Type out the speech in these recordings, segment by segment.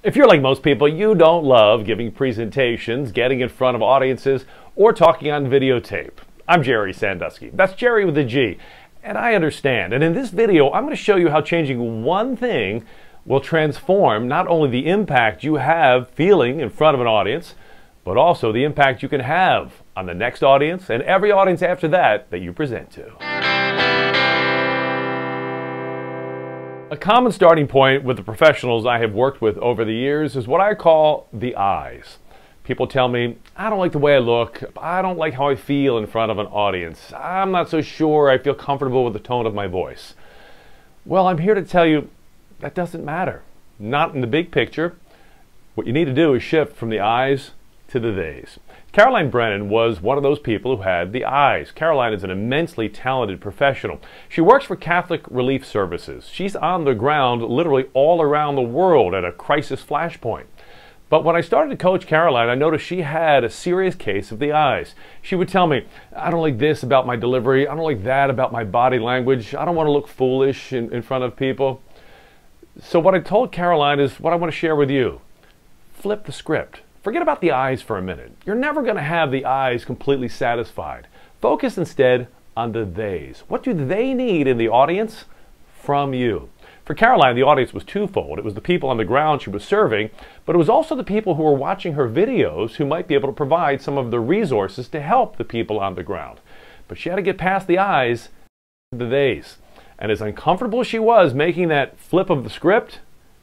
If you're like most people, you don't love giving presentations, getting in front of audiences, or talking on videotape. I'm Jerry Sandusky. That's Jerry with a G. And I understand. And in this video, I'm going to show you how changing one thing will transform not only the impact you have feeling in front of an audience, but also the impact you can have on the next audience and every audience after that you present to. A common starting point with the professionals I have worked with over the years is what I call the eyes. People tell me, I don't like the way I look, I don't like how I feel in front of an audience, I'm not so sure I feel comfortable with the tone of my voice. Well, I'm here to tell you that doesn't matter. Not in the big picture. What you need to do is shift from the eyes to the theys. Caroline Brennan was one of those people who had the eyes. Caroline is an immensely talented professional. She works for Catholic Relief Services. She's on the ground literally all around the world at a crisis flashpoint. But when I started to coach Caroline, I noticed she had a serious case of the eyes. She would tell me, I don't like this about my delivery, I don't like that about my body language, I don't want to look foolish in front of people. So what I told Caroline is what I want to share with you. Flip the script. Forget about the eyes for a minute. You're never going to have the eyes completely satisfied. Focus instead on the theys. What do they need in the audience from you? For Caroline, the audience was twofold. It was the people on the ground she was serving, but it was also the people who were watching her videos who might be able to provide some of the resources to help the people on the ground. But she had to get past the eyes to the theys. And as uncomfortable as she was making that flip of the script,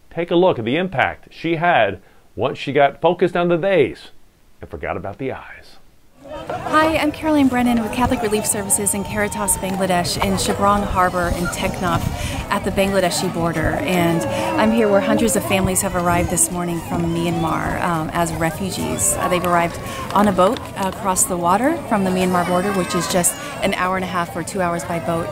take a look at the impact she had once she got focused on the theys and forgot about the eyes. Hi, I'm Caroline Brennan with Catholic Relief Services in Caritas, Bangladesh, in Shabrong Harbor in Teknaf at the Bangladeshi border. And I'm here where hundreds of families have arrived this morning from Myanmar as refugees. They've arrived on a boat across the water from the Myanmar border, which is just an hour and a half or 2 hours by boat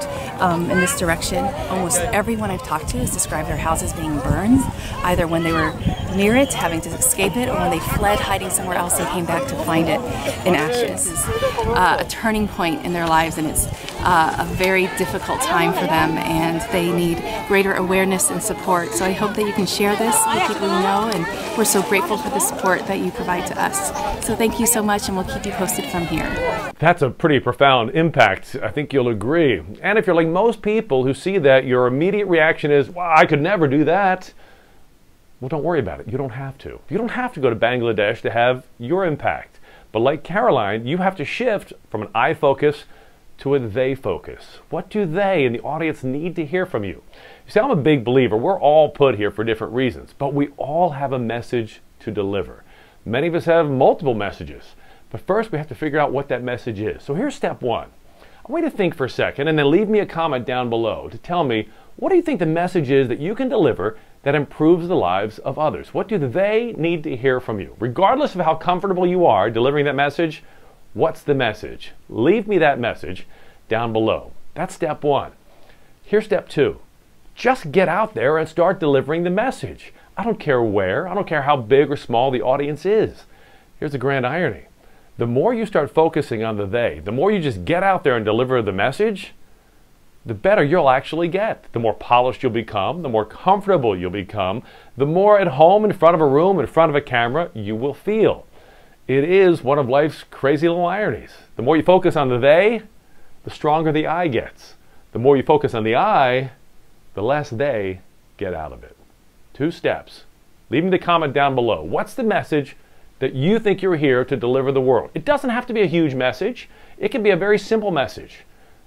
in this direction. Almost everyone I've talked to has described their houses being burned, either when they were near it, having to escape it, or when they fled, hiding somewhere else and came back to find it in ashes. This is a turning point in their lives, and it's a very difficult time for them, and they need greater awareness and support. So I hope that you can share this with people you know, and we're so grateful for the support that you provide to us. So thank you so much, and we'll keep you posted from here. That's a pretty profound impact. I think you'll agree. And if you're like most people who see that, your immediate reaction is, well, I could never do that. Well, don't worry about it. You don't have to. You don't have to go to Bangladesh to have your impact. But like Caroline, you have to shift from an I focus to a they focus. What do they and the audience need to hear from you? You see, I'm a big believer. We're all put here for different reasons, but we all have a message to deliver. Many of us have multiple messages, but first we have to figure out what that message is. So here's step one. I want you to think for a second and then leave me a comment down below to tell me, what do you think the message is that you can deliver that improves the lives of others? What do they need to hear from you? Regardless of how comfortable you are delivering that message, what's the message? Leave me that message down below. That's step one. Here's step two. Just get out there and start delivering the message. I don't care where, I don't care how big or small the audience is. Here's the grand irony. The more you start focusing on the they, the more you just get out there and deliver the message, the better you'll actually get. The more polished you'll become, the more comfortable you'll become, the more at home in front of a room, in front of a camera, you will feel. It is one of life's crazy little ironies. The more you focus on the they, the stronger the I gets. The more you focus on the I, the less they get out of it. 2 steps. Leave me the comment down below. What's the message that you think you're here to deliver the world? It doesn't have to be a huge message. It can be a very simple message.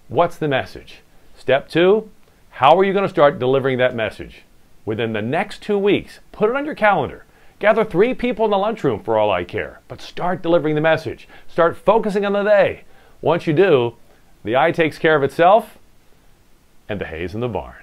What's the message? Step 2, how are you going to start delivering that message? Within the next 2 weeks, put it on your calendar. Gather 3 people in the lunchroom for all I care, but start delivering the message. Start focusing on the they. Once you do, the I takes care of itself, and the hay's in the barn.